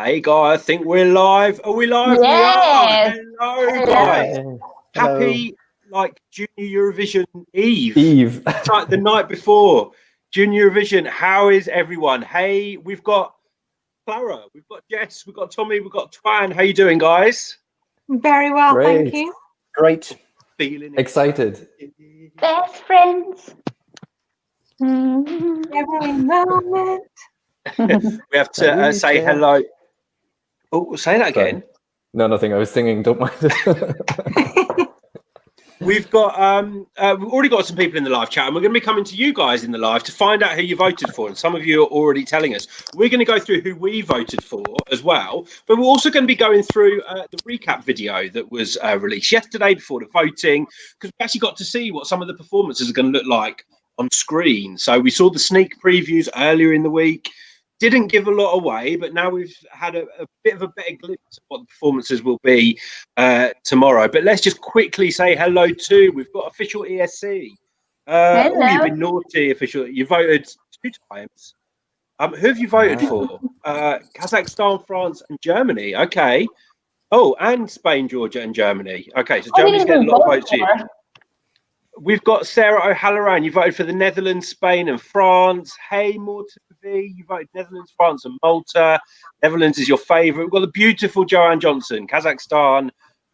Hey guys, I think we're live. Are we live? Yes. We are. Hello guys. Hello. Happy Junior Eurovision Eve. Eve. It's like the night before Junior Eurovision. How is everyone? Hey, we've got Clara, we've got Jess, we've got Tommy, we've got Twan. How you doing, guys? Very well, Great. thank you. Great. Feeling Excited. Best friends. Every moment. We have to say hello. Oh, say that Sorry. again. No, nothing. I was singing. Don't mind it. We've got we've already got some people in the live chat, and we're going to be coming to you guys in the live to find out who you voted for. And some of you are already telling us. We're going to go through who we voted for as well, but we're also going to be going through the recap video that was released yesterday before the voting, because we actually got to see what some of the performances are going to look like on screen. So we saw the sneak previews earlier in the week. Didn't give a lot away, but now we've had a bit of a better glimpse of what the performances will be tomorrow. But let's just quickly say hello to, we've got official ESC. Hello. Oh, you've been naughty, official. You voted 2 times. Who have you voted for? Kazakhstan, France, and Germany. Okay. Oh, and Spain, Georgia, and Germany. Okay, so Germany's getting a lot of votes here. We've got Sarah O'Halloran. You voted for the Netherlands, Spain, and France. Hey, Morton V. You voted Netherlands, France, and Malta. Netherlands is your favourite. We've got the beautiful Joanne Johnson, Kazakhstan,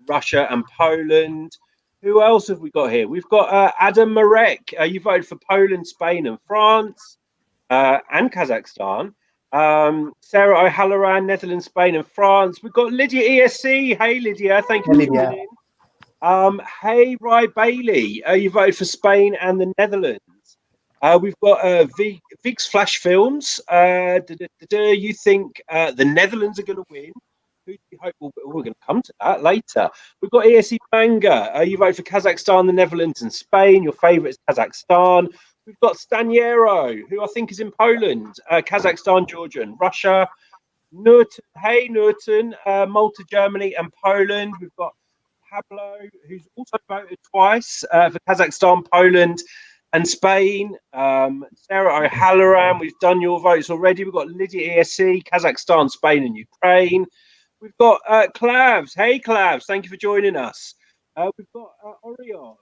Russia, and Poland. Who else have we got here? We've got Adam Marek. You voted for Poland, Spain, and France, and Kazakhstan. Sarah O'Halloran, Netherlands, Spain, and France. We've got Lydia ESC. Hey, Lydia. Thank you for joining in. Hey, Rye Bailey, you voted for Spain and the Netherlands. We've got Vig's Flash Films. You think the Netherlands are going to win? Who do you hope we're going to come to that later? We've got ESC Manga. You voted for Kazakhstan, the Netherlands, and Spain. Your favourite is Kazakhstan. We've got Staniero, who I think is in Poland, Kazakhstan, Georgia, and Russia. Nurten, hey, Nurten, Malta, Germany, and Poland. We've got Pablo, who's also voted twice for Kazakhstan, Poland, and Spain. Sarah O'Halloran, we've done your votes already. We've got Lydia ESC, Kazakhstan, Spain, and Ukraine. We've got Clavs. Hey, Clavs, thank you for joining us. We've got Orion.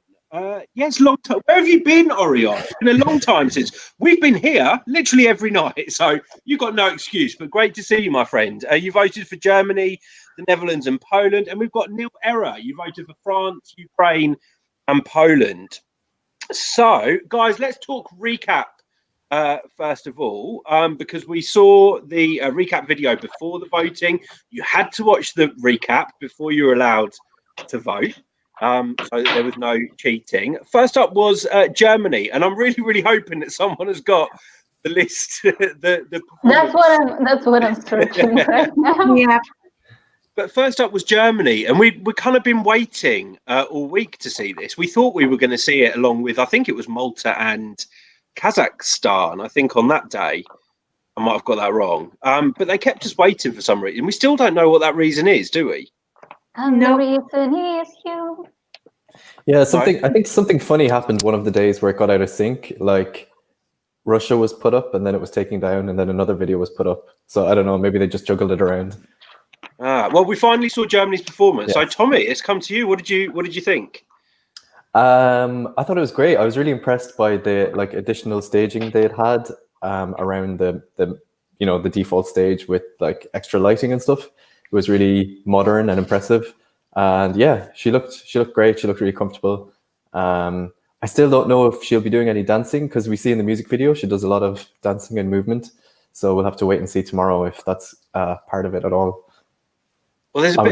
Yes, long time. Where have you been, Orion? It's been a long time since we've been here, literally every night. So you've got no excuse, but great to see you, my friend. You voted for Germany, the Netherlands, and Poland. And we've got Neil Error. You voted for France, Ukraine, and Poland. So, guys, let's talk recap first of all, because we saw the recap video before the voting. You had to watch the recap before you were allowed to vote. So there was no cheating. First up was Germany, and I'm really hoping that someone has got the list. That's what I'm searching right now. Yeah. But first up was Germany, and we've kind of been waiting all week to see this. We thought we were going to see it along with, I think it was Malta and Kazakhstan, I think, on that day. I might have got that wrong. But they kept us waiting for some reason. We still don't know what that reason is, do we? And the reason is you. Yeah, I think something funny happened one of the days where it got out of sync. Like Russia was put up and then it was taken down and then another video was put up. So I don't know, maybe they just juggled it around. Well, we finally saw Germany's performance. Yes. So Tommy, it's come to you. What did you think? I thought it was great. I was really impressed by the additional staging they had around the default stage with like extra lighting and stuff. It was really modern and impressive. And yeah, she looked great. She looked really comfortable. I still don't know if she'll be doing any dancing because we see in the music video she does a lot of dancing and movement. So we'll have to wait and see tomorrow if that's part of it at all. Well, there's a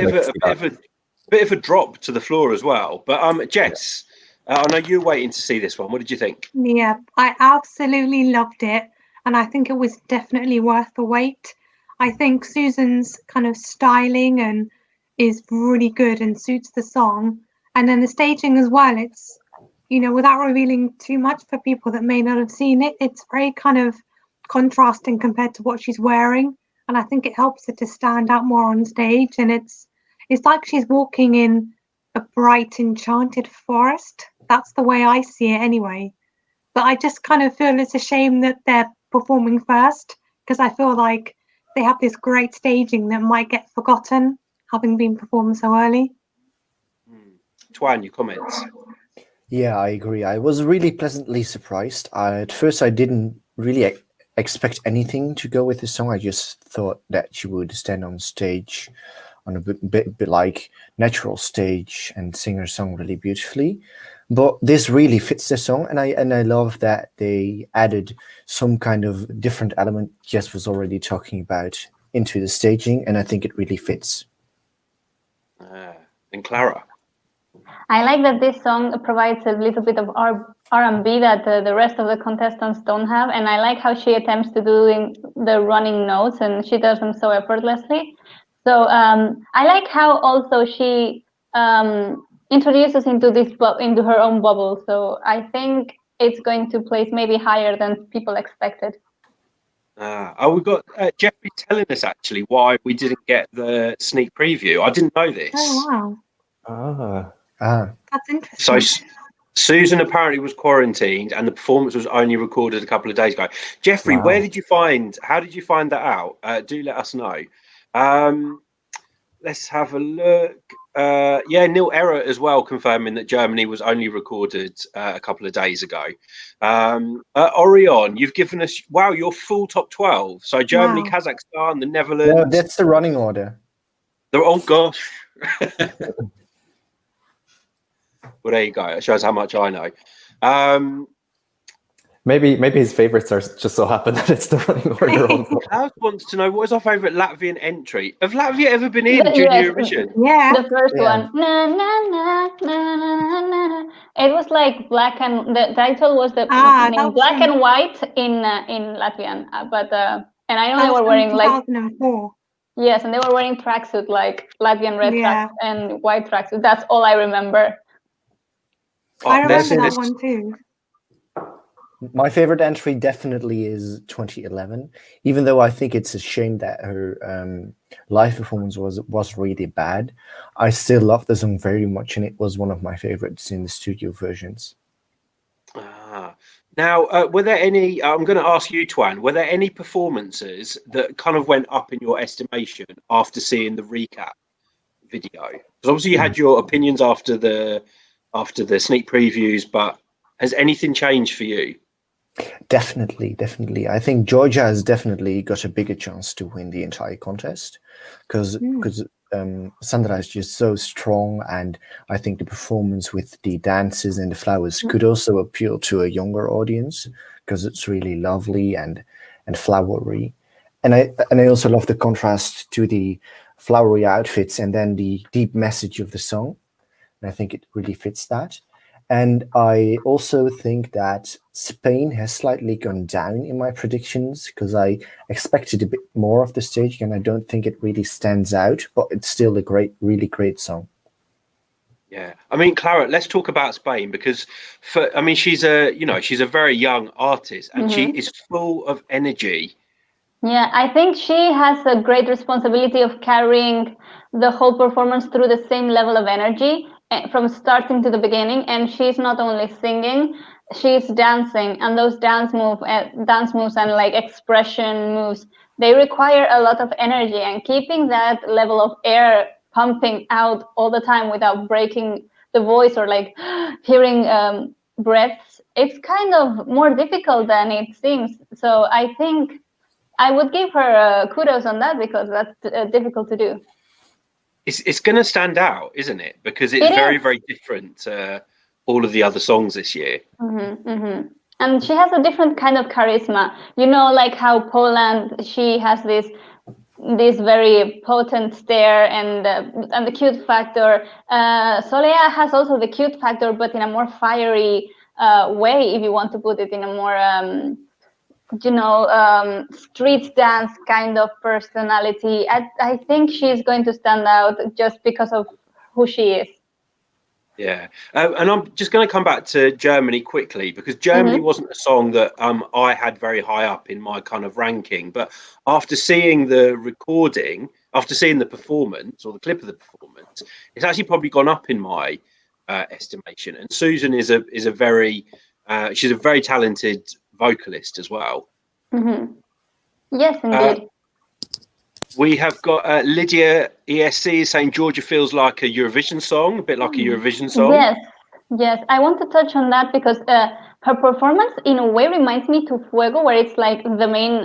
bit of a drop to the floor as well. But Jess, I know you're waiting to see this one. What did you think? Yeah, I absolutely loved it. And I think it was definitely worth the wait. I think Susan's kind of styling and is really good and suits the song. And then the staging as well. It's, without revealing too much for people that may not have seen it, it's very kind of contrasting compared to what she's wearing. And I think it helps her to stand out more on stage. And it's like she's walking in a bright, enchanted forest. That's the way I see it anyway. But I just kind of feel it's a shame that they're performing first, because I feel like they have this great staging that might get forgotten, having been performed so early. Twan, your comments? Yeah, I agree. I was really pleasantly surprised. At first, I didn't really expect anything to go with the song. I just thought that she would stand on stage on a bit like natural stage and sing her song really beautifully. But this really fits the song, and I love that they added some kind of different element Jess was already talking about into the staging, and I think it really fits. And Clara? I like that this song provides a little bit of R&B that the rest of the contestants don't have, and I like how she attempts to do the running notes, and she does them so effortlessly. So I like how also she introduces into her own bubble. So I think it's going to place maybe higher than people expected. We've got Jeffrey telling us actually why we didn't get the sneak preview. I didn't know this. Oh wow! That's interesting. So Susan apparently was quarantined, and the performance was only recorded a couple of days ago. Jeffrey, Wow. How did you find that out? Do let us know. Let's have a look. Neil Error as well, confirming that Germany was only recorded a couple of days ago. Orion, you've given us, your full top 12. So Germany, Wow. Kazakhstan, the Netherlands. No, that's the running order. Oh, gosh. Well, there you go. It shows how much I know. Maybe his favourites are just so happen that it's the running order. Also. Klaus wants to know, what is our favourite Latvian entry? Have Latvia ever been in during Yes. Eurovision? Yeah. The first one, na na na na na na. It was like black and the title was the name black and white in Latvian. And I know they were wearing 2004. Yes, and they were wearing tracksuit, like Latvian red tracks and white tracksuit. That's all I remember. I remember that one too. My favorite entry definitely is 2011, even though I think it's a shame that her live performance was really bad. I still love the song very much, and it was one of my favorites in the studio versions. Now, were there any, I'm going to ask you, Twan, were there any performances that kind of went up in your estimation after seeing the recap video? Because obviously you had your opinions after the sneak previews, but has anything changed for you? Definitely. I think Georgia has definitely got a bigger chance to win the entire contest because Sandra is just so strong, and I think the performance with the dances and the flowers could also appeal to a younger audience because it's really lovely and flowery. And I also love the contrast to the flowery outfits and then the deep message of the song. And I think it really fits that. And I also think that Spain has slightly gone down in my predictions because I expected a bit more of the stage, and I don't think it really stands out, but it's still a really great song. Yeah, I mean, Clara, let's talk about Spain because she's a very young artist, and she is full of energy. Yeah, I think she has a great responsibility of carrying the whole performance through the same level of energy from starting to the beginning. And she's not only singing, she's dancing, and those dance moves and like expression moves, they require a lot of energy, and keeping that level of air pumping out all the time without breaking the voice or like hearing breaths, it's kind of more difficult than it seems. So I think I would give her kudos on that because that's difficult to do. It's going to stand out, isn't it? Because it's very, very different to all of the other songs this year. And she has a different kind of charisma. You know, like how Poland, she has this very potent stare and the cute factor. Soleá has also the cute factor, but in a more fiery way, if you want to put it in a more street dance kind of personality. I think she's going to stand out just because of who she is. Yeah, and I'm just going to come back to Germany quickly because Germany wasn't a song that I had very high up in my kind of ranking. But after seeing the recording, after seeing the performance or the clip of the performance, it's actually probably gone up in my estimation. And Susan is a very she's a very talented vocalist as well. Yes, indeed. We have got Lydia ESC saying Georgia feels like a Eurovision song, a bit like a Eurovision song. Yes. I want to touch on that because her performance in a way reminds me to Fuego, where it's like the main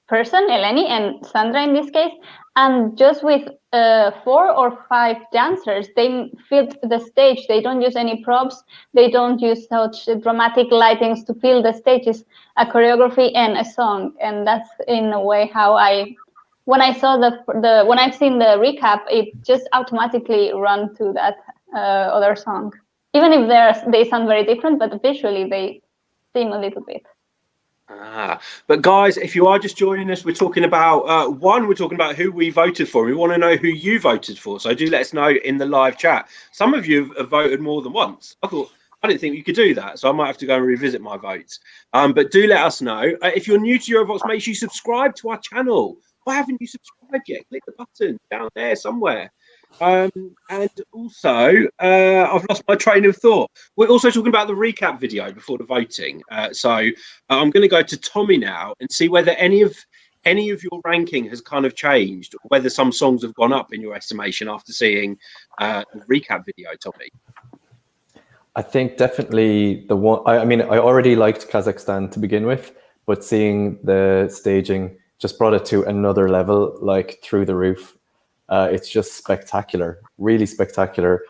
person, Eleni, and Sandra in this case. And just with 4 or 5 dancers, they fill the stage. They don't use any props. They don't use such dramatic lightings to fill the stage. It's a choreography and a song. And that's in a way how when I saw when I've seen the recap, it just automatically run to that other song. Even if they sound very different, but visually they seem a little bit. But guys, if you are just joining us, we're talking about we're talking about who we voted for. We want to know who you voted for, so do let us know in the live chat. Some of you have voted more than once. I didn't think you could do that, so I might have to go and revisit my votes. But do let us know. If you're new to Eurovoxx, make sure you subscribe to our channel. Why haven't you subscribed yet? Click the button down there somewhere. And also, I've lost my train of thought. We're also talking about the recap video before the voting. So I'm going to go to Tommy now and see whether any of your ranking has kind of changed, or whether some songs have gone up in your estimation after seeing the recap video, Tommy. I think definitely the one. I mean, I already liked Kazakhstan to begin with, but seeing the staging just brought it to another level, like through the roof. It's just spectacular, really spectacular.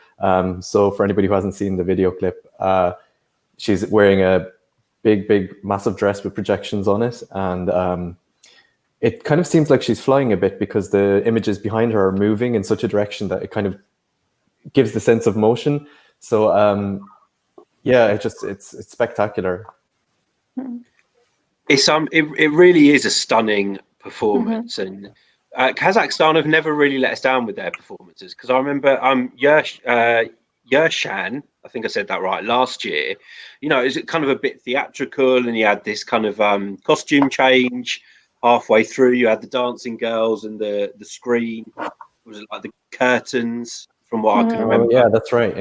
So for anybody who hasn't seen the video clip, she's wearing a big, massive dress with projections on it. And it kind of seems like she's flying a bit because the images behind her are moving in such a direction that it kind of gives the sense of motion. So yeah, it's spectacular. It really is a stunning performance, and Kazakhstan have never really let us down with their performances, because I remember Yershan, I think I said that right, last year, you know, is it kind of a bit theatrical, and you had this kind of costume change halfway through. You had the dancing girls and the screen, was it like the curtains, from what I can remember? Yeah, that's right.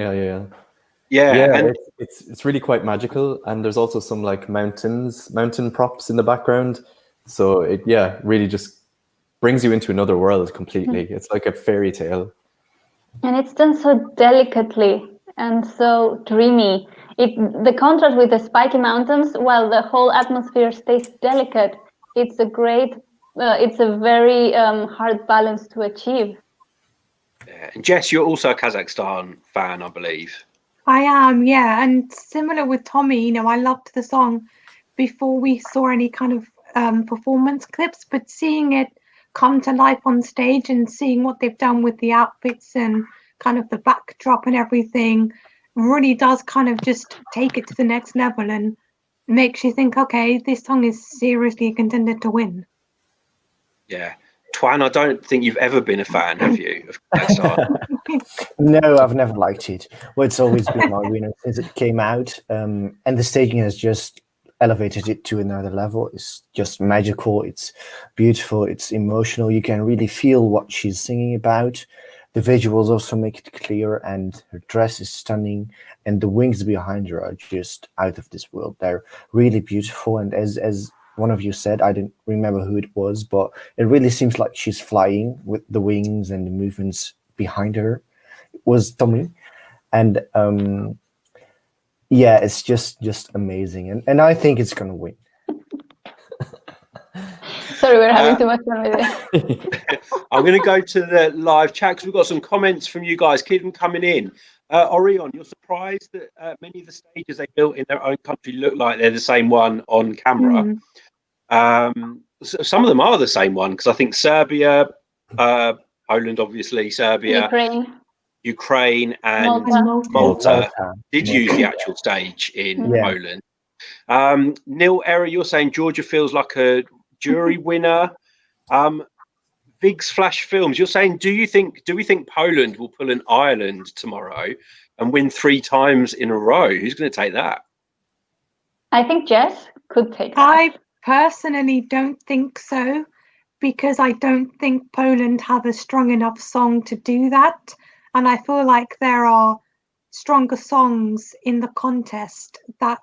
Yeah, and it's really quite magical, and there's also some like mountain props in the background, so it really just brings you into another world completely. It's like a fairy tale, and it's done so delicately and so dreamy. The contrast with the spiky mountains, while the whole atmosphere stays delicate, it's a very hard balance to achieve. And Jess, you're also a Kazakhstan fan, I believe. I am, yeah. And similar with Tommy, you know, I loved the song before we saw any kind of performance clips, but seeing it come to life on stage and seeing what they've done with the outfits and kind of the backdrop and everything really does kind of just take it to the next level and makes you think, okay, this song is seriously a contender to win. Yeah. Twan, I don't think you've ever been a fan, have you, of Kazakhstan? No, I've never liked it. Well, it's always been my winner since it came out. And the staging has just elevated it to another level. It's just magical. It's beautiful. It's emotional. You can really feel what she's singing about. The visuals also make it clear, and her dress is stunning, and the wings behind her are just out of this world. They're really beautiful, and as one of you said, I didn't remember who it was, but it really seems like she's flying with the wings and the movements behind her. It was Tommy, and yeah, it's just amazing, and I think it's gonna win. Sorry, we're having too much fun with it. I'm going to go to the live chat because we've got some comments from you guys. Keep them coming in. Orion, you're surprised that many of the stages they built in their own country look like they're the same one on camera. So some of them are the same one, because I think Serbia, Poland, obviously, Serbia, Ukraine and Malta did use the actual stage in Poland. Neil Error, you're saying Georgia feels like a jury winner. Vig's Flash Films, you're saying, do we think Poland will pull an Ireland tomorrow and win 3 times in a row? Who's going to take that? I think Jess could take that. I personally don't think so, because I don't think Poland have a strong enough song to do that. And I feel like there are stronger songs in the contest that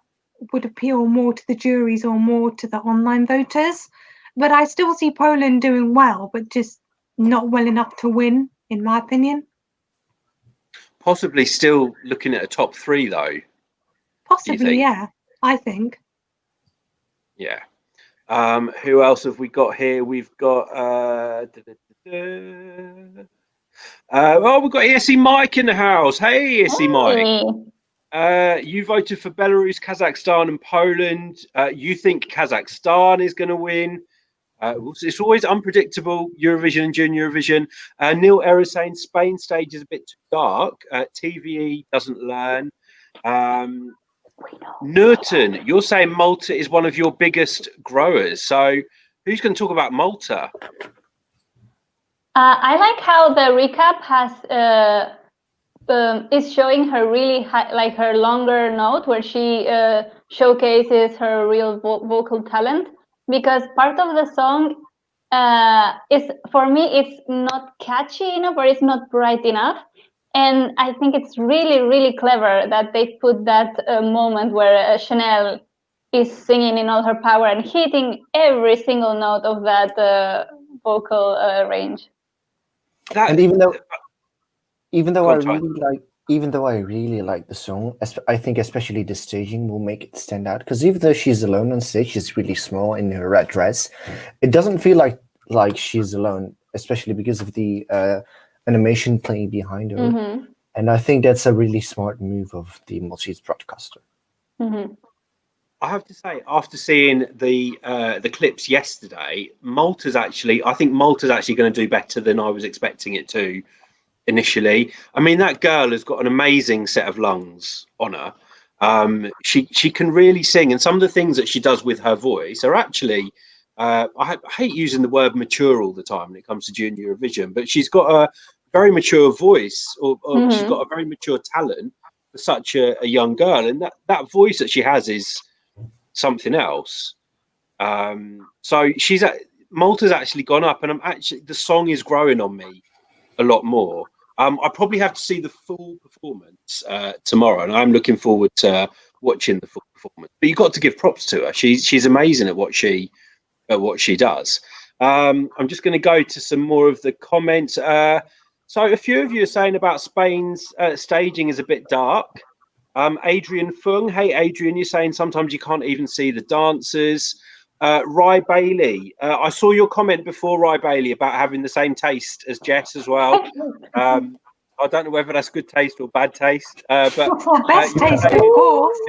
would appeal more to the juries or more to the online voters. But I still see Poland doing well, but just not well enough to win, in my opinion. Possibly still looking at a top 3 though. Possibly, think? yeah, I think. Yeah. Who else have we got here? We've got we've got ESC Mike in the house. Hey, ESC Mike. You voted for Belarus, Kazakhstan, and Poland. You think Kazakhstan is going to win? It's always unpredictable. Eurovision and Junior Eurovision. Neil Error saying Spain stage is a bit too dark. TVE doesn't learn. Nurton, you're saying Malta is one of your biggest growers. So who's going to talk about Malta? I like how the recap has is showing her really high, like her longer note where she showcases her real vocal talent, because part of the song is, for me, it's not catchy enough or it's not bright enough. And I think it's really, really clever that they put that moment where Chanel is singing in all her power and hitting every single note of that vocal range. And even though I really like the song, I think especially the staging will make it stand out. Because even though she's alone on stage, she's really small in her red dress. It doesn't feel like she's alone, especially because of the animation playing behind her. Mm-hmm. And I think that's a really smart move of the Maltese broadcaster. Mm-hmm. I have to say, after seeing the clips yesterday, I think Malta's actually going to do better than I was expecting it to initially. I mean, that girl has got an amazing set of lungs on her. She can really sing, and some of the things that she does with her voice are actually, I hate using the word mature all the time when it comes to Junior Eurovision, but she's got a very mature voice, or she's got a very mature talent for such a young girl, and that voice that she has is something else. So Malta's actually gone up, and the song is growing on me a lot more. I probably have to see the full performance tomorrow, and I'm looking forward to watching the full performance. But you've got to give props to her. She's amazing at what she does. I'm just going to go to some more of the comments. So a few of you are saying about Spain's staging is a bit dark. Adrian Fung, hey Adrian, you're saying sometimes you can't even see the dancers. Rye Bailey, I saw your comment before, Rye Bailey, about having the same taste as Jess as well. I don't know whether that's good taste or bad taste, but best taste, of course.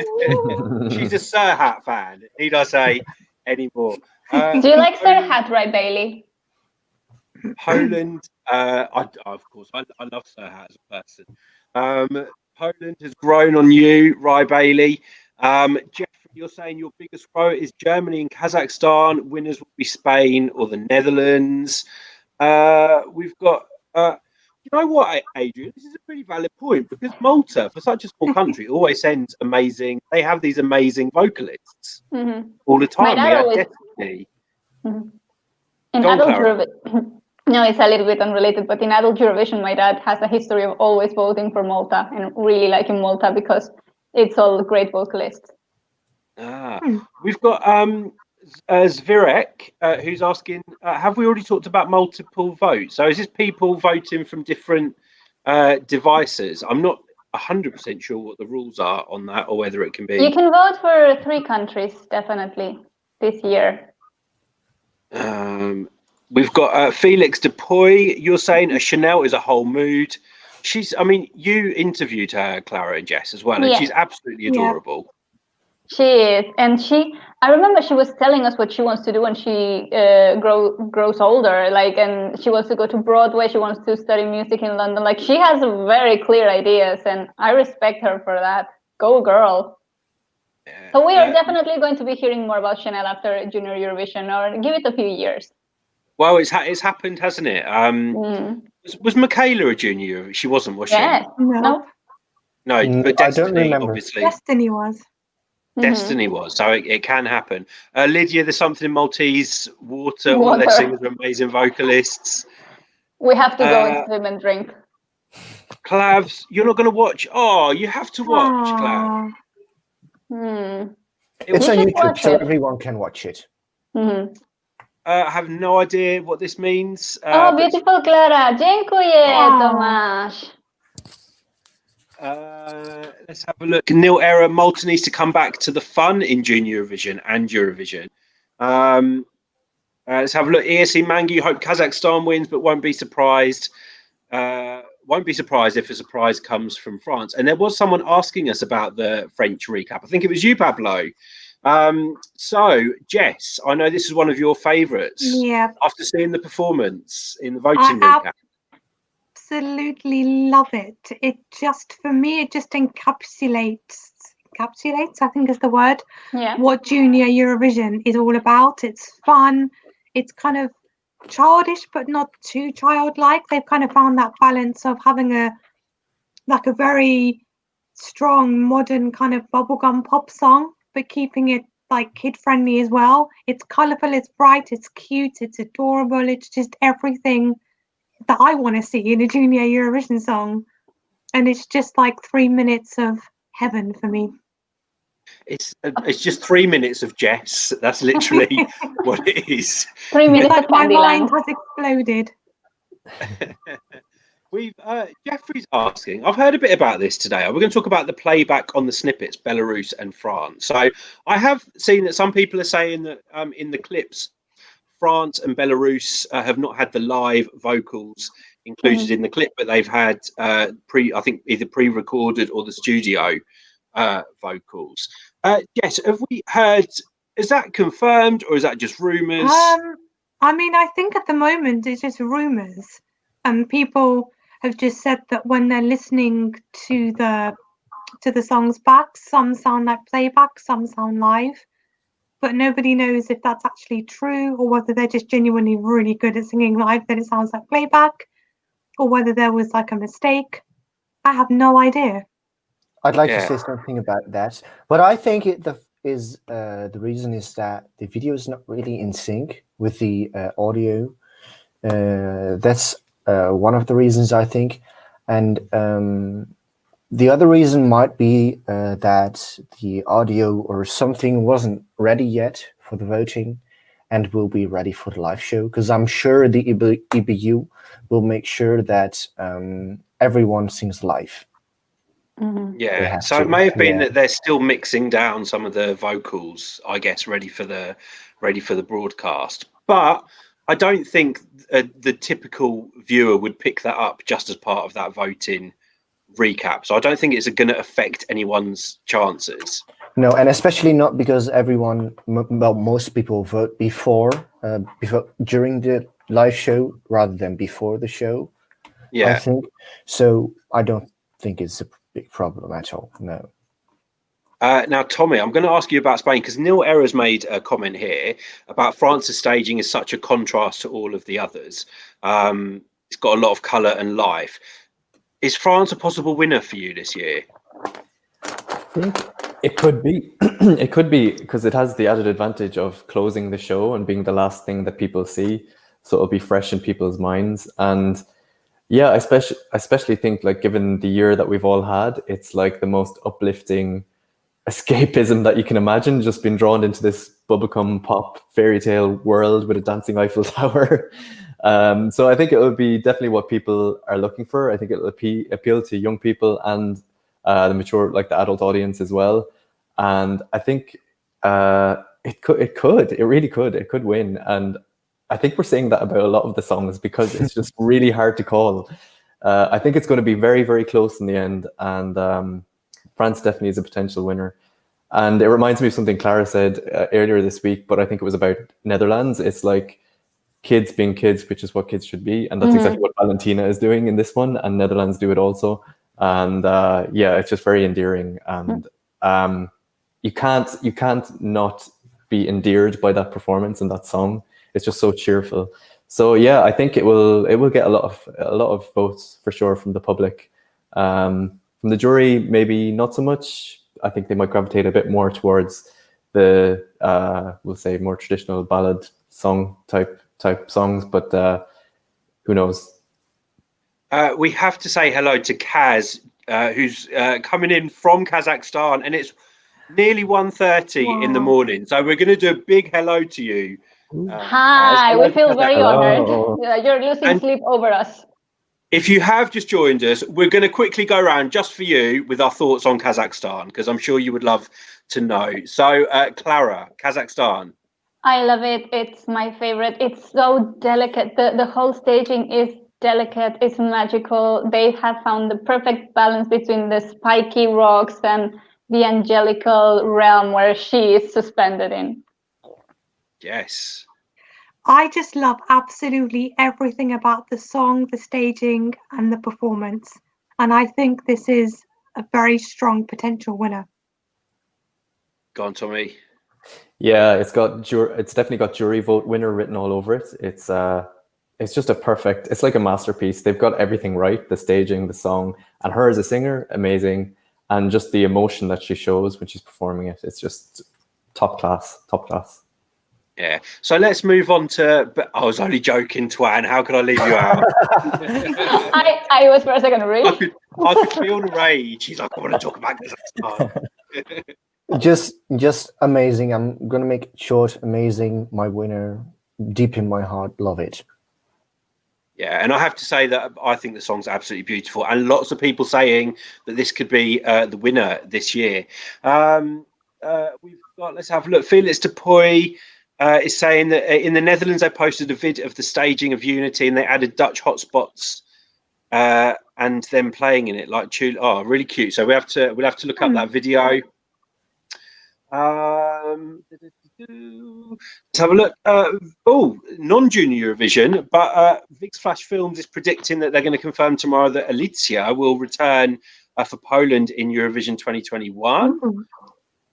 She's a Serhat fan. Need I say any more? Do you like Serhat, Rye Bailey? Poland, of course, I love Serhat as a person. Poland has grown on you, Rye Bailey. Jeffrey, you're saying your biggest quote is Germany and Kazakhstan. Winners will be Spain or the Netherlands. We've got, you know what, Adrian? This is a pretty valid point, because Malta, for such a small country, always sends amazing. They have these amazing vocalists all the time. We have Destiny. In adult Eurovision. No, it's a little bit unrelated, but in adult Eurovision, my dad has a history of always voting for Malta and really liking Malta because it's all great vocalists. We've got Zvirek, who's asking, have we already talked about multiple votes? So is this people voting from different devices? I'm not 100% sure what the rules are on that, or whether it can be. You can vote for 3 countries, definitely, this year. We've got Felix Dupuy. You're saying a Chanel is a whole mood. You interviewed her, Clara and Jess, as well, and she's absolutely adorable. She is, and I remember she was telling us what she wants to do when she grows older, and she wants to go to Broadway, she wants to study music in London. She has very clear ideas, and I respect her for that. Go girl. Yeah. So we are definitely going to be hearing more about Chanel after Junior Eurovision, or give it a few years. Well, it's happened, hasn't it? Was Michaela a junior? She wasn't, was she? Yeah. No, but Destiny, I don't remember. Obviously. Destiny was. Destiny was, so it can happen. Lydia, there's something in Maltese water. All their singers are amazing vocalists. We have to go and swim and drink. Clavs, you're not going to watch? Oh, you have to watch, Clav. It's on YouTube, so everyone can watch it. have no idea what this means. Oh, beautiful, Clara. Dziękuję, Wow. Tomasz. Let's have a look. Nil error. Malta needs to come back to the fun in Junior Eurovision and Eurovision. Let's have a look. ESC Mangi, hope Kazakhstan wins, but won't be surprised. Won't be surprised if a surprise comes from France. And there was someone asking us about the French recap. I think it was you, Pablo. So, Jess, I know this is one of your favourites. Yeah. After seeing the performance in the voting recap. Absolutely love it. It just, for me, it just encapsulates, I think is the word, what Junior Eurovision is all about. It's fun. It's kind of childish, but not too childlike. They've kind of found that balance of having a very strong, modern kind of bubblegum pop song, but keeping it like kid friendly as well. It's colourful, it's bright, it's cute, it's adorable. It's just everything that I want to see in a Junior Eurovision song. And it's just like 3 minutes of heaven for me. It's just 3 minutes of Jess. That's literally what it is. 3 minutes like of my mind Candyland. has exploded. Jeffrey's asking, I've heard a bit about this today. We're going to talk about the playback on the snippets, Belarus and France. So I have seen that some people are saying that in the clips, France and Belarus have not had the live vocals included in the clip, but they've had I think either pre-recorded or the studio vocals. Yes, have we heard? Is that confirmed or is that just rumours? I mean, I think at the moment it's just rumours, and people have just said that when they're listening to the songs back, some sound like playback, some sound live. But nobody knows if that's actually true or whether they're just genuinely really good at singing live, then it sounds like playback, or whether there was like a mistake. I have no idea. I'd like to say something about that, but I think the reason is that the video is not really in sync with the audio. That's one of the reasons, I think, and the other reason might be that the audio or something wasn't ready yet for the voting and will be ready for the live show, because I'm sure the EBU will make sure that everyone sings live. Yeah, so it may have been that they're still mixing down some of the vocals, I guess, ready for the broadcast. But I don't think the typical viewer would pick that up just as part of that voting recap. So I don't think it's going to affect anyone's chances. No, and especially not because most people vote before during the live show rather than before the show. Yeah, I think so. I don't think it's a big problem at all. No. Now, Tommy, I'm going to ask you about Spain because Neil Error's made a comment here about France's staging is such a contrast to all of the others. It's got a lot of colour and life. Is France a possible winner for you this year? I think it could be. It could be because it has the added advantage of closing the show and being the last thing that people see. So it'll be fresh in people's minds. And yeah, I especially think, like, given the year that we've all had, it's like the most uplifting escapism that you can imagine, just being drawn into this bubblegum pop fairy tale world with a dancing Eiffel Tower. So I think it will be definitely what people are looking for. I think it will appeal to young people and the mature, like the adult audience as well. And I think it really could win. And I think we're saying that about a lot of the songs because it's just really hard to call. I think it's going to be very, very close in the end. And France definitely is a potential winner. And it reminds me of something Clara said earlier this week, but I think it was about Netherlands. It's like kids being kids, which is what kids should be. And that's exactly what Valentina is doing in this one. And Netherlands do it also. And yeah, it's just very endearing. And you can't not be endeared by that performance and that song. It's just so cheerful. So yeah, I think it will get a lot of votes for sure from the public. From the jury, maybe not so much. I think they might gravitate a bit more towards the we'll say more traditional ballad song type songs, but who knows? We have to say hello to Kaz, who's coming in from Kazakhstan, and it's nearly 1:30 in the morning. So we're going to do a big hello to you, Hi, we feel very honored. Hello. Yeah, you're losing sleep over us. If you have just joined us, we're going to quickly go around just for you with our thoughts on Kazakhstan, because I'm sure you would love to know. So, Clara, Kazakhstan. I love it. It's my favorite. It's so delicate. The whole staging is delicate. It's magical. They have found the perfect balance between the spiky rocks and the angelical realm where she is suspended in. Yes. I just love absolutely everything about the song, the staging, and the performance. And I think this is a very strong potential winner. Go on, Tommy. Yeah, it's definitely got jury vote winner written all over it. It's just it's like a masterpiece. They've got everything right, the staging, the song, and her as a singer, amazing. And just the emotion that she shows when she's performing it, it's just top class. Yeah. So let's move on to. But I was only joking, Twan. How could I leave you out? I was for a second really. I could feel the rage. He's like, I want to talk about this. Just amazing. I'm gonna make it short. Amazing. My winner, deep in my heart, love it. Yeah, and I have to say that I think the song's absolutely beautiful, and lots of people saying that this could be the winner this year. We've got. Let's have a look. Felix de Puy is saying that in the Netherlands they posted a vid of the staging of Unity, and they added Dutch hotspots and them playing in it like oh, really cute. So we'll have to look up that video. Let's have a look. Non-junior Eurovision, but Vix Flash Films is predicting that they're going to confirm tomorrow that Alicia will return for Poland in Eurovision 2021.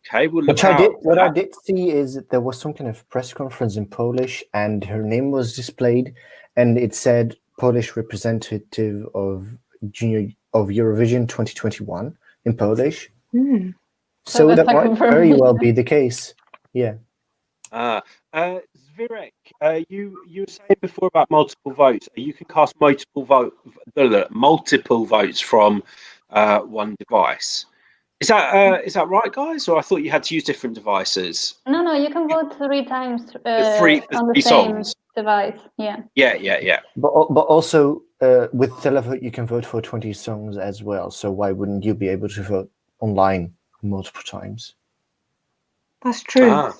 Okay, we'll look What I did see is that there was some kind of press conference in Polish, and her name was displayed, and it said Polish representative of Eurovision 2021 in Polish. So that might very well be the case. Yeah. Zvirek, you were saying before about multiple votes. You can cast multiple votes from one device. Is that right, guys? Or I thought you had to use different devices. No, you can vote 3 times three on the same device. Yeah. Yeah. But also with Televote you can vote for 20 songs as well. So why wouldn't you be able to vote online multiple times? That's true.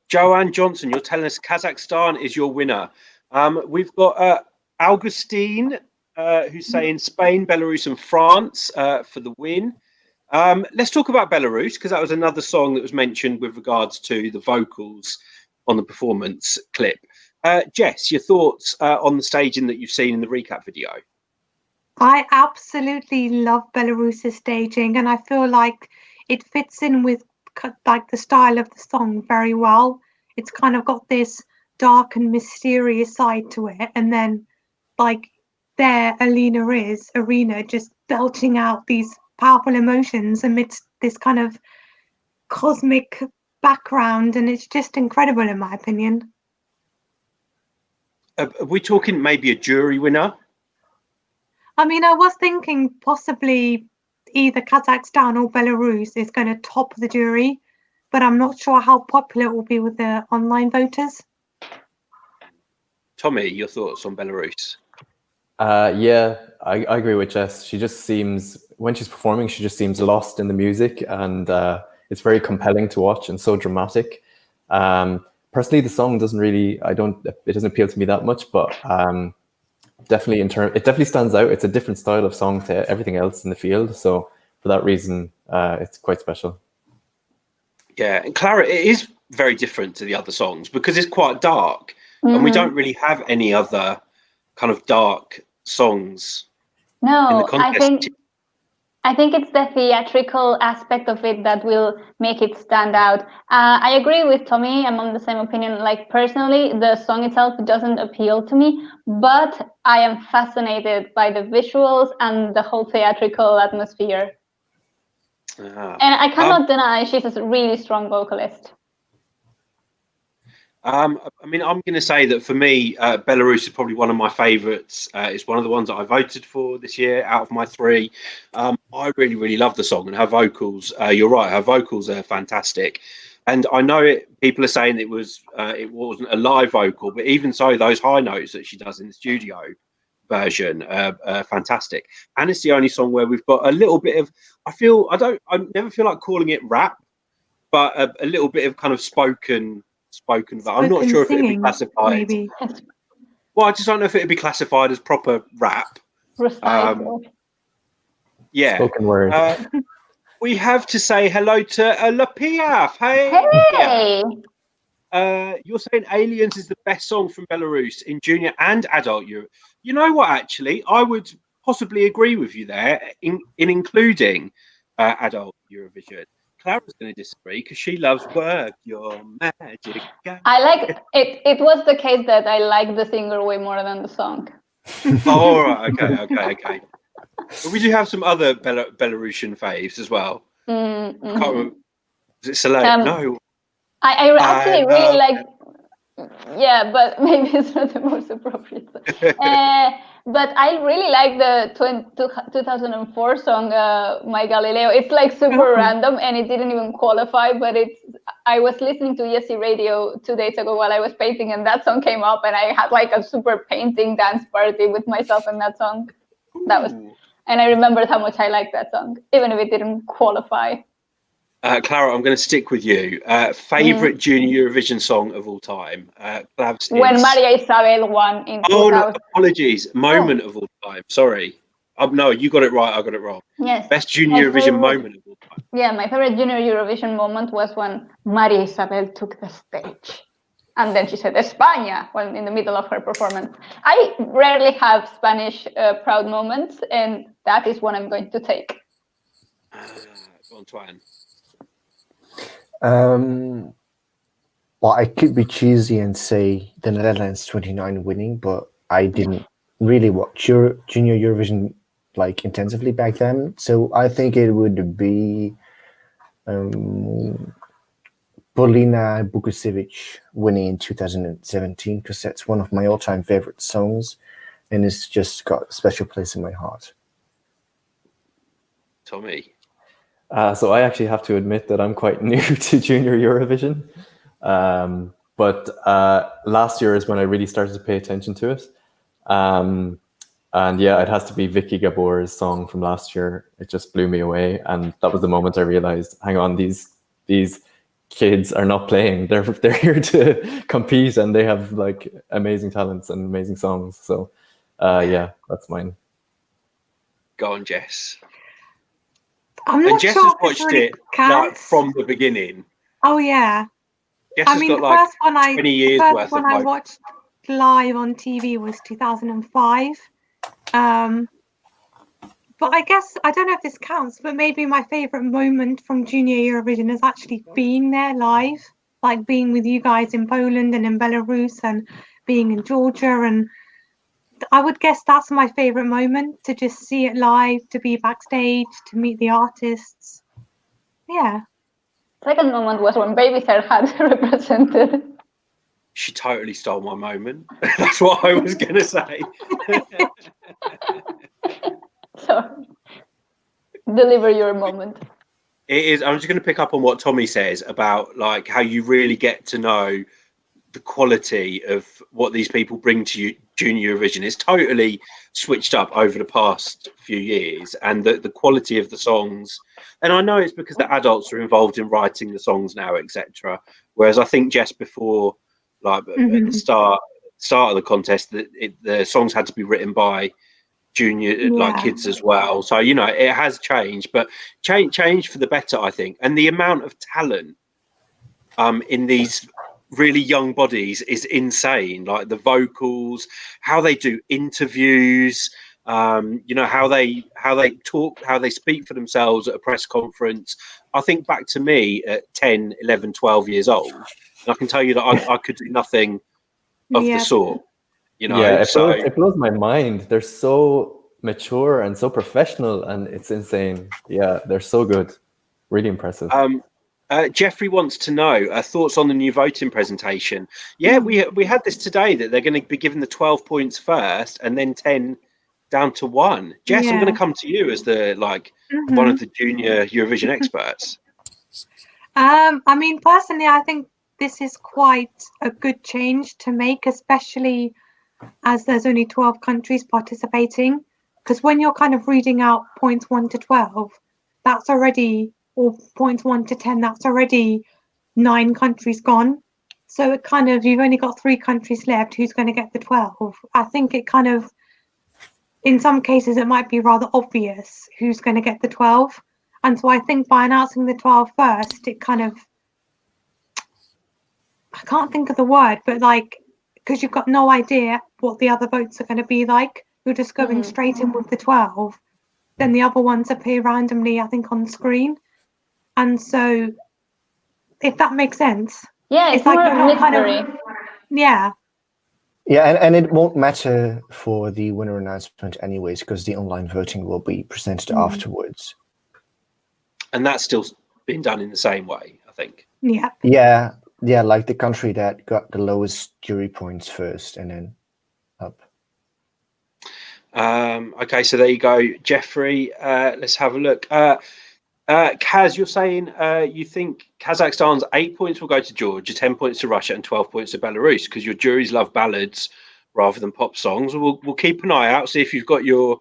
Joanne Johnson, you're telling us Kazakhstan is your winner. We've got Augustine, who's saying Spain, Belarus, and France for the win. Let's talk about Belarus, because that was another song that was mentioned with regards to the vocals on the performance clip. Jess, your thoughts on the staging that you've seen in the recap video? I absolutely love Belarus's staging, and I feel like it fits in with like the style of the song very well. It's kind of got this dark and mysterious side to it, and then like there Arina just belching out these powerful emotions amidst this kind of cosmic background, and it's just incredible in my opinion. Are we talking maybe a jury winner? I mean, I was thinking possibly either Kazakhstan or Belarus is going to top the jury, but I'm not sure how popular it will be with the online voters. Tommy, your thoughts on Belarus? Yeah, I agree with Jess. She just seems, when she's performing, she just seems lost in the music, and it's very compelling to watch and so dramatic. Personally, the song doesn't really, it doesn't appeal to me that much, but it definitely stands out. It's a different style of song to everything else in the field. So for that reason, it's quite special. Yeah, and Clara, it is very different to the other songs because it's quite dark, and we don't really have any other kind of dark songs. No, I think it's the theatrical aspect of it that will make it stand out. I agree with Tommy. I'm on the same opinion. Like personally, the song itself doesn't appeal to me, but I am fascinated by the visuals and the whole theatrical atmosphere. And I cannot deny she's a really strong vocalist. I mean, I'm going to say that for me, Belarus is probably one of my favourites. It's one of the ones that I voted for this year out of my 3. I really, really love the song and her vocals. You're right, her vocals are fantastic. And I know people are saying it wasn't a live vocal, but even so, those high notes that she does in the studio version are fantastic. And it's the only song where we've got a little bit of, I never feel like calling it rap, but a little bit of kind of spoken. I'm not sure if it'd be classified. Maybe. Well, I just don't know if it'd be classified as proper rap. Yeah. Spoken word. We have to say hello to La Piaf. Hey. You're saying Aliens is the best song from Belarus in junior and adult Europe. You know what, actually, I would possibly agree with you there in including adult Eurovision. Clara's going to disagree because she loves Work Your Magic. I like it. It was the case that I like the singer way more than the song. All right. Okay. But we do have some other Belarusian faves as well. Can't remember. Is it Soleá? No. I actually really like. Yeah, but maybe it's not the most appropriate. But I really like the 2004 song, My Galileo. It's like super random and it didn't even qualify, but I was listening to Yesi Radio 2 days ago while I was painting and that song came up and I had like a super painting dance party with myself and that song. And I remembered how much I liked that song, even if it didn't qualify. Clara, I'm going to stick with you. Favorite junior Eurovision song of all time? When Maria Isabel won in 2000. No, apologies. Moment of all time. Sorry. No, you got it right. I got it wrong. Yes. Best junior Eurovision moment of all time. Yeah, my favorite junior Eurovision moment was when Maria Isabel took the stage. And then she said, España, when in the middle of her performance. I rarely have Spanish proud moments, and that is one I'm going to take. Antoine. Well, I could be cheesy and say the Netherlands 29 winning, but I didn't really watch junior Eurovision like intensively back then. So I think it would be Polina Bukosevic winning in 2017 because that's one of my all-time favorite songs, and it's just got a special place in my heart. Tommy. So I actually have to admit that I'm quite new to junior Eurovision, but last year is when I really started to pay attention to it. And yeah, it has to be Viki Gabor's song from last year. It just blew me away, and that was the moment I realized, hang on, these kids are not playing. They're here to compete, and they have like amazing talents and amazing songs. So yeah, that's mine. Go on, Jess. I'm not Jess sure has watched it like, from the beginning. Oh yeah. Jess has got like 20 years worth of. The first one I watched live on TV was 2005. But I guess, I don't know if this counts, but maybe my favourite moment from Junior Eurovision is actually being there live, like being with you guys in Poland and in Belarus and being in Georgia. And I would guess that's my favourite moment, to just see it live, to be backstage, to meet the artists. Yeah. Second moment was when Baby Sarah had represented. She totally stole my moment. That's what I was going to say. So, deliver your moment. It is. I'm just going to pick up on what Tommy says about like how you really get to know the quality of what these people bring to you. Junior Eurovision is totally switched up over the past few years, and the quality of the songs. And I know it's because the adults are involved in writing the songs now, etc. Whereas I think just before, like at the start of the contest, the songs had to be written by junior like kids as well. So you know it has changed, but change for the better, I think. And the amount of talent in these really young bodies is insane. Like the vocals, how they do interviews, you know, how they talk, how they speak for themselves at a press conference. I think back to me at 10, 11, 12 years old, and I can tell you that I could do nothing of the sort. You know, yeah, it blows my mind. They're so mature and so professional, and it's insane. Yeah, they're so good. Really impressive. Jeffrey wants to know thoughts on the new voting presentation. Yeah, we had this today that they're going to be given the 12 points first and then 10 down to 1. Jess, I'm going to come to you as the one of the junior Eurovision experts. I mean, personally, I think this is quite a good change to make, especially as there's only 12 countries participating. Because when you're kind of reading out points 1 to 12, that's already, or points 1 to 10, that's already 9 countries gone. So it kind of, you've only got 3 countries left. Who's going to get the 12? I think it kind of, in some cases, it might be rather obvious who's going to get the 12. And so I think by announcing the 12 first, it kind of, I can't think of the word, but like, because you've got no idea what the other votes are going to be like, you're just going straight in with the 12. Then the other ones appear randomly, I think, on the screen. And so, if that makes sense. Yeah, it's like more mystery. Yeah. Yeah, and it won't matter for the winner announcement anyways, because the online voting will be presented afterwards. And that's still being done in the same way, I think. Yeah. Yeah, like the country that got the lowest jury points first and then up. Okay, so there you go, Jeffrey. Let's have a look. Kaz, you're saying you think Kazakhstan's 8 points will go to Georgia, 10 points to Russia, and 12 points to Belarus because your juries love ballads rather than pop songs. We'll keep an eye out, see if you've got your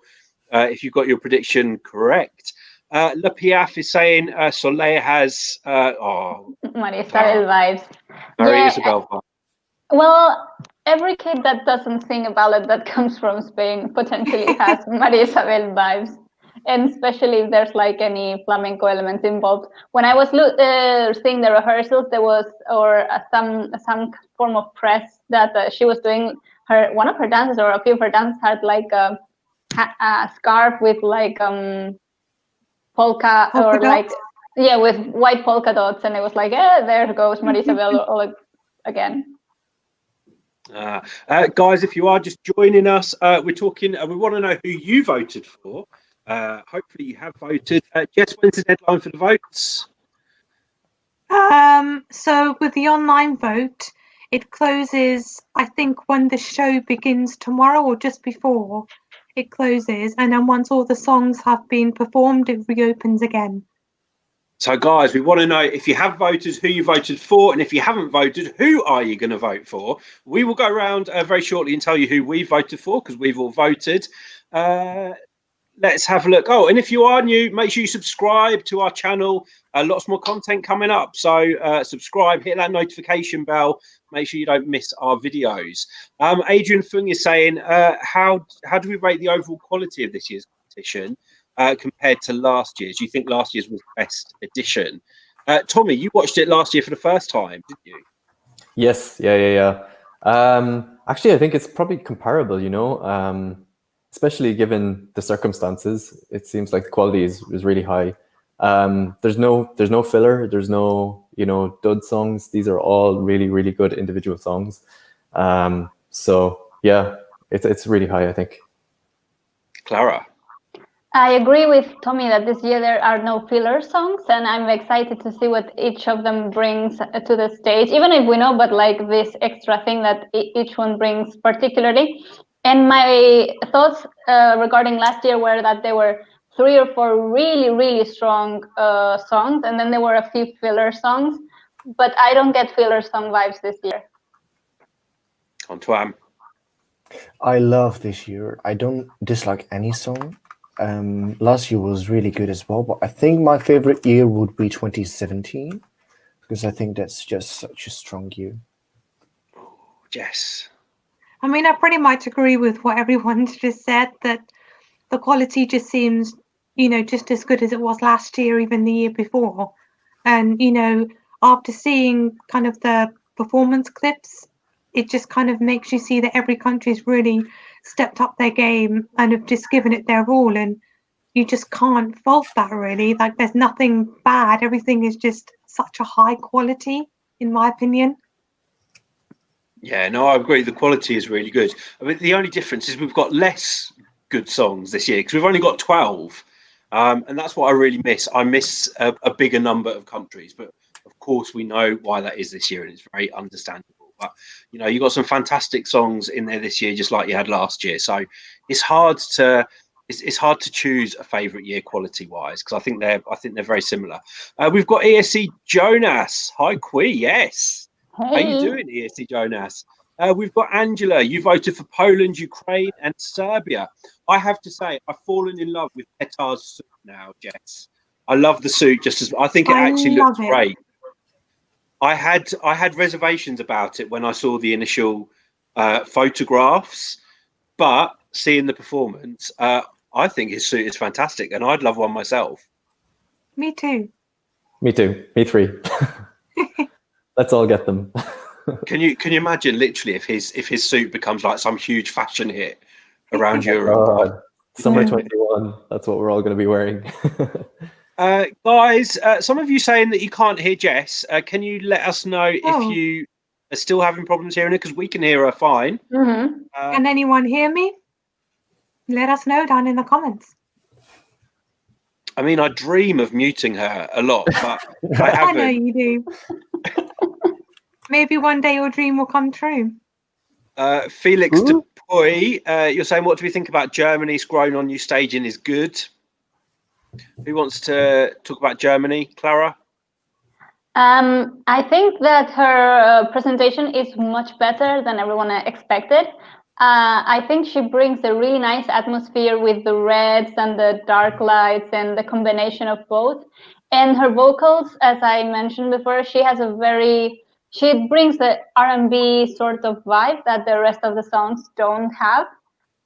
prediction correct. Le Piaf is saying Soleá has Maria Isabel vibes. Maria Isabel vibes. Well, every kid that doesn't sing a ballad that comes from Spain potentially has Maria Isabel vibes, and especially if there's like any flamenco elements involved. When I was seeing the rehearsals, there was some form of press that she was doing. One of her dances or a few of her dances had like a scarf with like polka or like with white polka dots, and it was like, there goes Maria Isabel again. Guys, if you are just joining us, we're talking. We want to know who you voted for. Hopefully, you have voted. Jess, when's the deadline for the votes? So with the online vote, it closes, I think, when the show begins tomorrow or just before it closes, and then once all the songs have been performed, it reopens again. So, guys, we want to know if you have voted, who you voted for, and if you haven't voted, who are you going to vote for? We will go around very shortly and tell you who we voted for because we've all voted. Let's have a look. Oh, and if you are new, make sure you subscribe to our channel. Lots more content coming up. So subscribe, hit that notification bell. Make sure you don't miss our videos. Adrian Fung is saying, how do we rate the overall quality of this year's competition compared to last year's? Do you think last year's was the best edition? Tommy, you watched it last year for the first time, didn't you? Yes, yeah. Actually, I think it's probably comparable, you know. Especially given the circumstances, it seems like the quality is really high. There's no filler. There's no, dud songs. These are all really, really good individual songs. So yeah, it's really high, I think. Clara. I agree with Tommy that this year there are no filler songs, and I'm excited to see what each of them brings to the stage, even if we know, but like this extra thing that each one brings particularly. And my thoughts regarding last year were that there were 3 or 4 really, really strong songs, and then there were a few filler songs. But I don't get filler song vibes this year. Antoine. I love this year. I don't dislike any song. Last year was really good as well, but I think my favorite year would be 2017 because I think that's just such a strong year. Yes. I mean, I pretty much agree with what everyone just said, that the quality just seems, just as good as it was last year, even the year before. And, after seeing kind of the performance clips, it just kind of makes you see that every country's really stepped up their game and have just given it their all. And you just can't fault that, really. Like, there's nothing bad. Everything is just such a high quality, in my opinion. Yeah, no, I agree. The quality is really good. I mean, the only difference is we've got less good songs this year because we've only got 12. And that's what I really miss. I miss a bigger number of countries. But, of course, we know why that is this year, and it's very understandable. But, you got some fantastic songs in there this year, just like you had last year. So it's hard to it's hard to choose a favourite year quality wise because I think they're very similar. We've got ESC Jonas. Hi, Qui. Yes. Hey. How you doing, ESC Jonas? We've got Angela. You voted for Poland, Ukraine, and Serbia. I have to say, I've fallen in love with Petar's suit now, Jess. I love the suit just as I think it actually looks great. I had reservations about it when I saw the initial photographs, but seeing the performance, I think his suit is fantastic, and I'd love one myself. Me too. Me too. Me three. Let's all get them. Can you imagine literally if his suit becomes like some huge fashion hit around Europe? Summer 21. That's what we're all going to be wearing. Guys, some of you saying that you can't hear Jess. Can you let us know if you are still having problems hearing her? Because we can hear her fine. Mm-hmm. Can anyone hear me? Let us know down in the comments. I mean, I dream of muting her a lot, but I haven't. I know you do. Maybe one day your dream will come true. Felix Dupuy, you're saying, what do we think about Germany's grown on new staging is good? Who wants to talk about Germany? Clara? I think that her presentation is much better than everyone expected. I think she brings a really nice atmosphere with the reds and the dark lights and the combination of both. And her vocals, as I mentioned before, she brings the R&B sort of vibe that the rest of the songs don't have.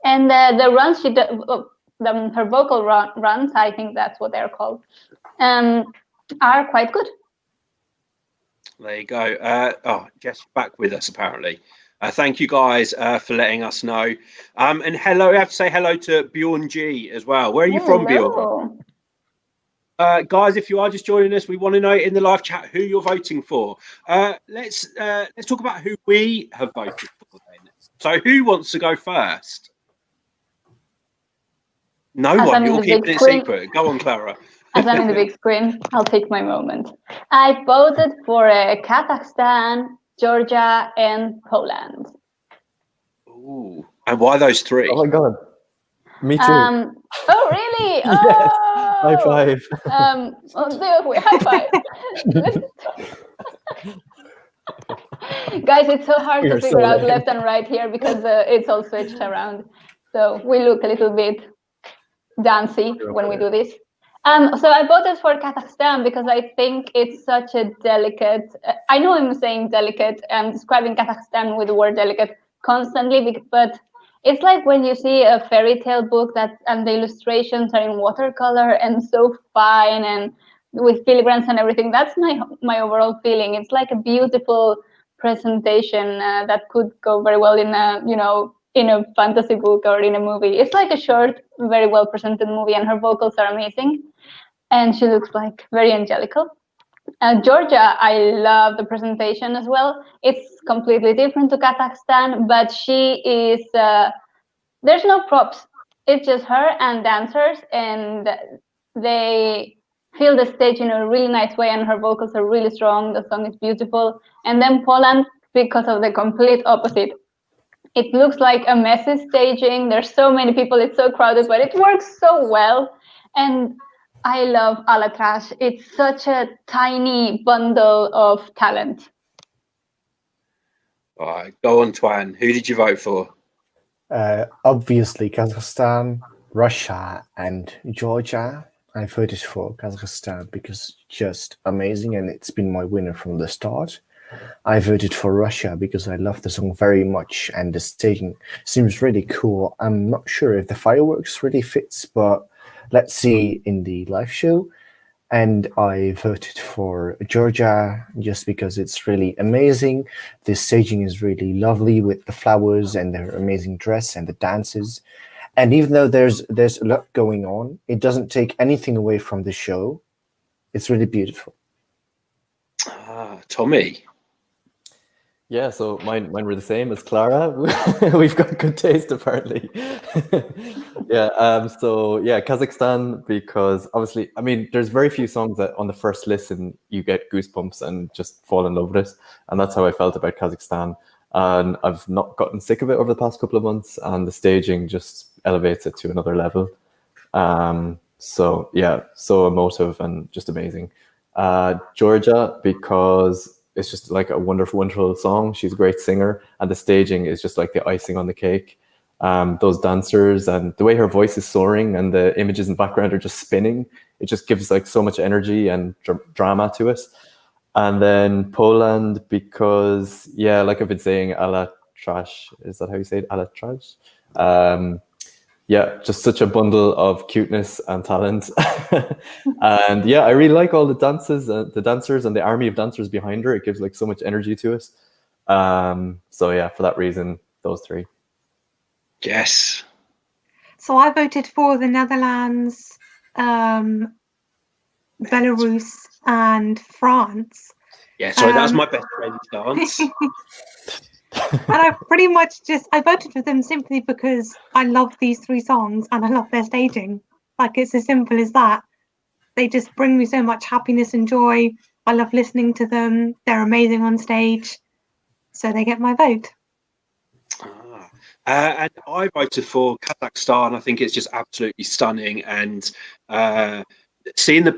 And the runs she does, her vocal runs, I think that's what they're called, are quite good. There you go. Jess back with us apparently. Thank you guys for letting us know. And hello, I have to say hello to Bjorn G as well. Where are you from, Bjorn? Guys, if you are just joining us, we want to know in the live chat who you're voting for. Let's talk about who we have voted for then. So who wants to go first? No one. You're keeping it secret. Go on, Clara. As I'm in the big screen, I'll take my moment. I voted for Kazakhstan, Georgia, and Poland. Ooh, and why those three? Oh my god, me too. Oh really? Yes. Oh! High five. High five. Guys, it's so hard to figure out left and right here because it's all switched around. So we look a little bit dancey when we do this. So I voted for Kazakhstan because I think it's such a delicate, I know I'm saying delicate and describing Kazakhstan with the word delicate constantly, but it's like when you see a fairy tale book and the illustrations are in watercolor and so fine and with filigrans and everything. That's my overall feeling. It's like a beautiful presentation that could go very well in a fantasy book or in a movie. It's like a short, very well presented movie, and her vocals are amazing. And she looks like very angelical. Georgia, I love the presentation as well. It's completely different to Kazakhstan, but she is, there's no props. It's just her and dancers, and they fill the stage in a really nice way, and her vocals are really strong. The song is beautiful. And then Poland, because of the complete opposite. It looks like a messy staging. There's so many people. It's so crowded, but it works so well. And I love A La Tracz. It's such a tiny bundle of talent. All right, go on, Twan. Who did you vote for? Obviously, Kazakhstan, Russia, and Georgia. I voted for Kazakhstan because it's just amazing, and it's been my winner from the start. I voted for Russia because I love the song very much, and the staging seems really cool. I'm not sure if the fireworks really fits, but let's see in the live show. And I voted for Georgia just because it's really amazing. The staging is really lovely with the flowers and their amazing dress and the dances. And even though there's a lot going on, it doesn't take anything away from the show. It's really beautiful. Tommy. Yeah, so mine were the same as Clara. We've got good taste, apparently. Kazakhstan, because obviously, I mean, there's very few songs that on the first listen you get goosebumps and just fall in love with it. And that's how I felt about Kazakhstan. And I've not gotten sick of it over the past couple of months, and the staging just elevates it to another level. So yeah, so emotive and just amazing. Georgia, because it's just like a wonderful, wonderful song. She's a great singer, and the staging is just like the icing on the cake. Those dancers and the way her voice is soaring and the images in the background are just spinning. It just gives like so much energy and drama to it. And then Poland, because yeah, like I've been saying, Ala Tracz, is that how you say it? Ala Tracz? Yeah, just such a bundle of cuteness and talent. And yeah, I really like all the dances, the dancers and the army of dancers behind her. It gives like so much energy to it. So yeah, for that reason, those three. Yes. So I voted for the Netherlands, Belarus, and France. Yeah, sorry, that was my best friend's dance. And I pretty much I voted for them simply because I love these three songs and I love their staging. Like, it's as simple as that. They just bring me so much happiness and joy. I love listening to them. They're amazing on stage. So they get my vote. And I voted for Kazakhstan. I think it's just absolutely stunning. And seeing the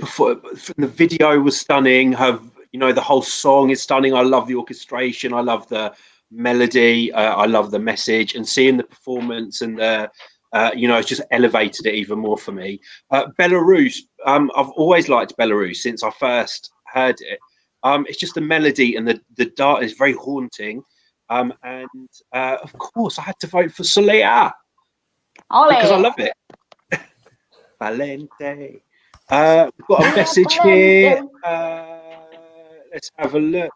video was stunning. The whole song is stunning. I love the orchestration. I love the melody. I love the message, and seeing the performance and it's just elevated it even more for me. Belarus, I've always liked Belarus since I first heard it. It's just the melody and the dart is very haunting. And of course I had to vote for Soleá because I love it. Palante. We've got a message here. Let's have a look.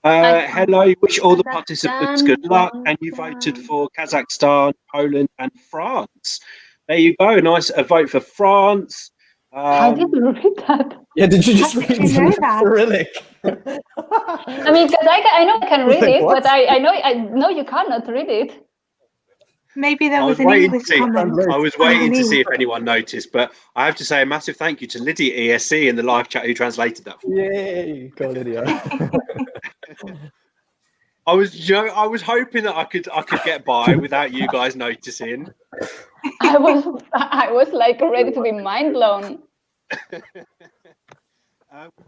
Hello, wish all the participants good luck. And you voted for Kazakhstan, Poland, and France. There you go. Nice. A vote for France. How did you read that? Yeah, did you just read that? Cyrillic? I mean, because I know I can read it, What? but I know you cannot read it. Maybe there was an English comment. I was waiting to see if anyone noticed, but I have to say a massive thank you to Lydia ESC in the live chat who translated that for me. Yay, go Lydia. I was hoping that I could get by without you guys noticing. I was like ready to be mind blown. We've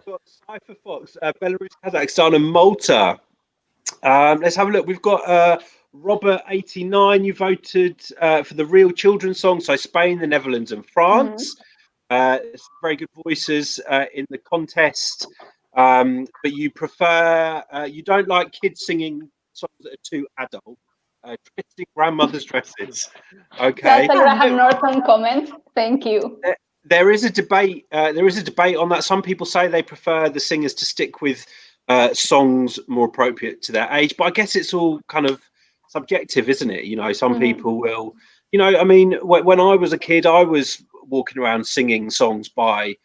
got Cypher Fox, Belarus, Kazakhstan, and Malta. Let's have a look. We've got Robert 89. You voted for the Real Children song, so Spain, the Netherlands, and France. Very good voices in the contest. But you prefer, you don't like kids singing songs that are too adult. Dressing grandmother's dresses. Okay. That's a Graham Norton comment. Thank you. There is a debate. There is a debate on that. Some people say they prefer the singers to stick with songs more appropriate to their age, but I guess it's all kind of subjective, isn't it? Some people will. I mean, when I was a kid, I was walking around singing songs by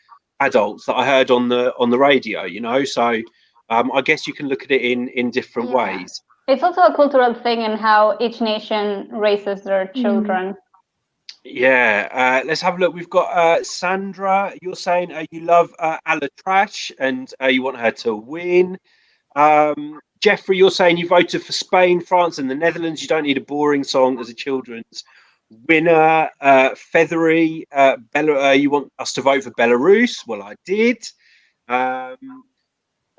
adults that I heard on the radio. So I guess you can look at it in different ways. It's also a cultural thing in how each nation raises their children. Yeah, let's have a look. We've got Sandra. You're saying you love Ala Tracz and you want her to win. Jeffrey, you're saying you voted for Spain, France, and the Netherlands. You don't need a boring song as a children's winner. Feathery, you want us to vote for Belarus? Well, I did.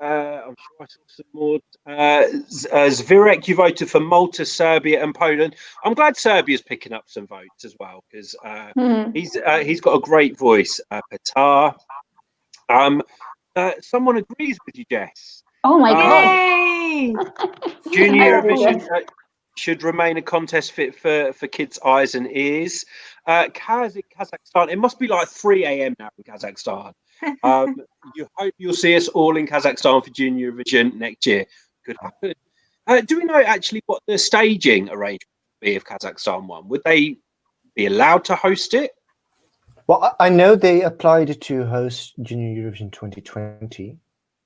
I'm sure I saw some more. Zvirek, you voted for Malta, Serbia, and Poland. I'm glad Serbia's picking up some votes as well because he's got a great voice. Petar. Someone agrees with you, Jess. Oh my God! Junior Eurovision should remain a contest fit for kids' eyes and ears. Kazakhstan. It must be like 3 a.m. now in Kazakhstan. You hope you'll see us all in Kazakhstan for Junior Eurovision next year. Could happen. Do we know actually what the staging arrangement would be if Kazakhstan won? Would they be allowed to host it? Well, I know they applied to host Junior Eurovision 2020,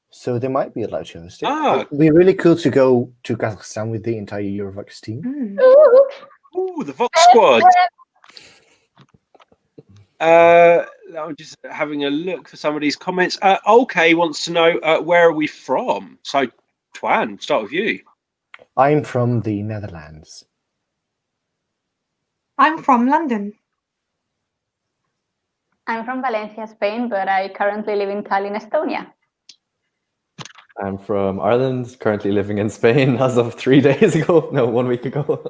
so they might be allowed to host it. It would be really cool to go to Kazakhstan with the entire eurovoxx team. Ooh, the Vox squad. I'm just having a look for some of these comments. Okay wants to know where are we from? So, Twan, start with you. I'm from the Netherlands. I'm from London. I'm from Valencia, Spain, but I currently live in Tallinn, Estonia. I'm from Ireland, currently living in Spain as of 3 days ago. No, 1 week ago.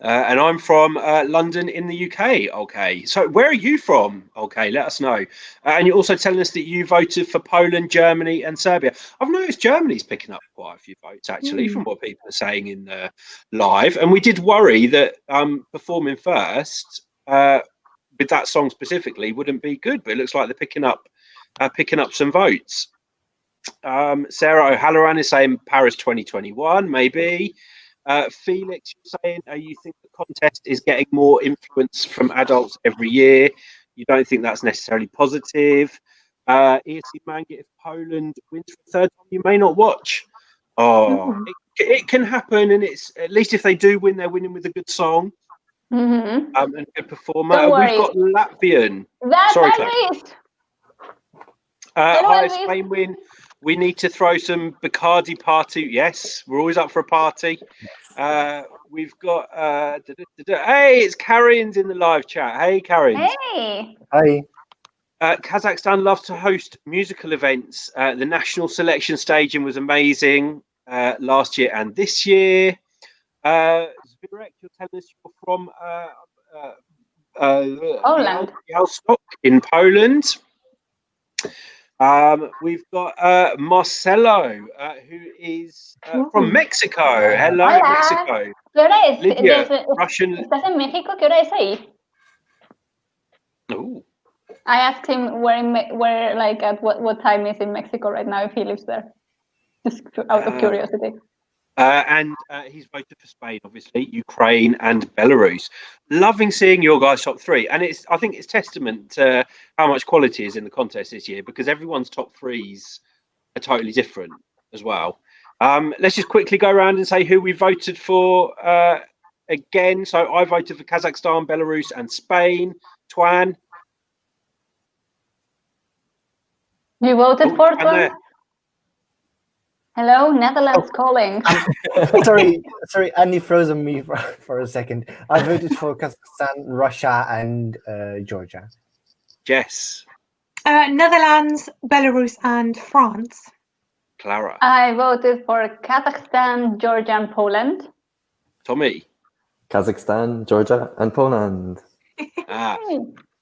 And I'm from London in the UK. Okay, so where are you from? Okay, let us know. And you're also telling us that you voted for Poland, Germany, and Serbia. I've noticed Germany's picking up quite a few votes actually, from what people are saying in the live. And we did worry that performing first with that song specifically wouldn't be good, but it looks like they're picking up some votes. Sarah O'Halloran is saying Paris 2021, maybe. Felix, you're saying you think the contest is getting more influence from adults every year. You don't think that's necessarily positive. ESC Manga, if Poland wins for the third time, you may not watch. It can happen, and it's at least if they do win, they're winning with a good song. And a good performer. We've got Latvian. Sorry, hi, Spain win. We need to throw some Bacardi party. Yes, we're always up for a party. We've got hey, it's Karin's in the live chat. Hey, Karin. Hey. Hi. Kazakhstan love to host musical events. The national selection staging was amazing last year and this year. Zvirek, you're telling us you're from Poland. In Poland. We've got Marcelo, who is from Mexico. Hello, Hola. Mexico. ¿Qué hora es? Lydia, Russian. ¿Estás en México? ¿Qué hora es ahí? Ooh. I asked him where like at what time is in Mexico right now if he lives there. Just out of curiosity. And he's voted for Spain, obviously, Ukraine and Belarus. Loving seeing your guys' top three, and I think it's testament to how much quality is in the contest this year, because everyone's top threes are totally different as well. Let's just quickly go around and say who we voted for again. So I voted for Kazakhstan, Belarus, and Spain. Twan. You voted for Twan? Hello, Netherlands calling. sorry, Annie froze on me for a second. I voted for Kazakhstan, Russia, and Georgia. Jess. Netherlands, Belarus, and France. Clara. I voted for Kazakhstan, Georgia, and Poland. Tommy. Kazakhstan, Georgia, and Poland.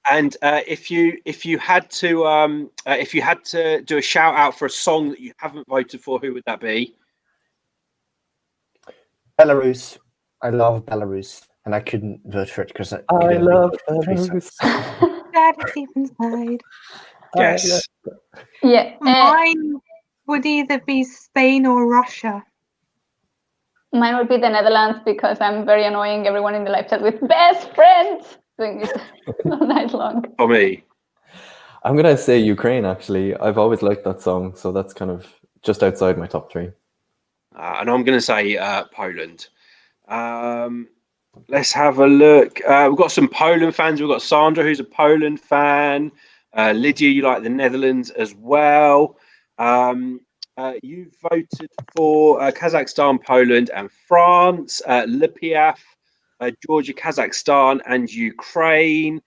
And if you had to do a shout out for a song that you haven't voted for, who would that be? Belarus. I love Belarus, and I couldn't vote for it because I love Belarus. Daddy deep inside. Yes. Yeah. Mine would either be Spain or Russia. Mine would be the Netherlands because I'm very annoying everyone in the live chat with best friends. All night long. For me, I'm gonna say Ukraine. Actually, I've always liked that song, so that's kind of just outside my top three. And I'm gonna say Poland. Let's have a look. We've got some Poland fans. We've got Sandra, who's a Poland fan. Lydia, you like the Netherlands as well. You voted for Kazakhstan, Poland, and France. Lipiaf. Georgia, Kazakhstan, and Ukraine.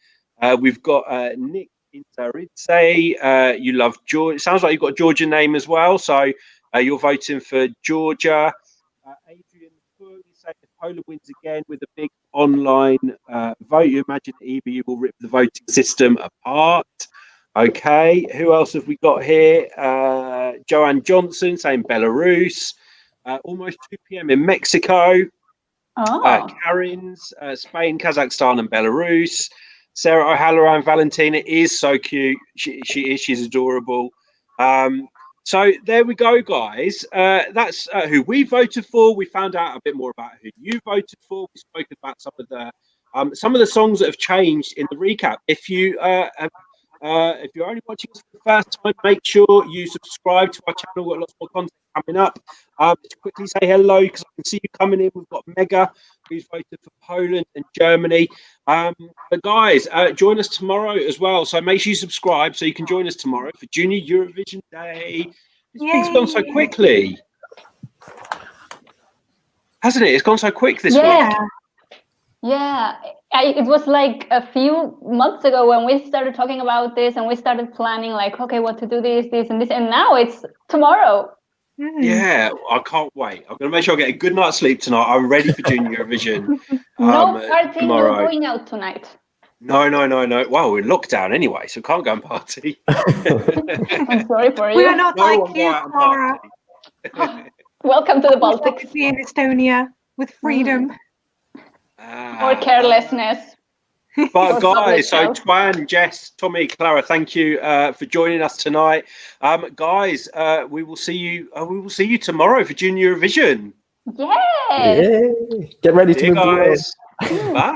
We've got Nick Intaridze. You love Georgia. It sounds like you've got a Georgian name as well, so you're voting for Georgia. Adrian, you say if Poland wins again with a big online vote, you imagine EBU will rip the voting system apart. Okay, who else have we got here? Joanne Johnson saying Belarus. Almost 2 p.m. in Mexico. Karin's, Spain, Kazakhstan, and Belarus. Sarah O'Halloran, Valentina is so cute. She's adorable. So there we go, guys. That's who we voted for. We found out a bit more about who you voted for. We spoke about some of the songs that have changed in the recap. If you're only watching us for the first time, make sure you subscribe to our channel. We've got lots more content coming up. Just quickly say hello because I can see you coming in. We've got Mega, who's voted for Poland and Germany. But guys, join us tomorrow as well. So make sure you subscribe so you can join us tomorrow for Junior Eurovision Day. This week's gone so quickly, hasn't it? It's gone so quick this week. Yeah, It was like a few months ago when we started talking about this and we started planning like, okay, what to do, this, and this, and now it's tomorrow. Yeah, I can't wait. I'm going to make sure I get a good night's sleep tonight. I'm ready for Junior Eurovision. No partying, tomorrow. no going out tonight. No. Well, we're in lockdown anyway, so can't go and party. I'm sorry for you. We are not No like one go you, out and Clara. party. Welcome to the Wish I Baltics. could be in Estonia with freedom. Or carelessness. But Or guys, so public health. Twan, Jess, Tommy, Clara, thank you for joining us tonight. Guys, we will see you. We will see you tomorrow for Junior Eurovision. Yes. Yay. Get ready to See you move the world. guys. Bye.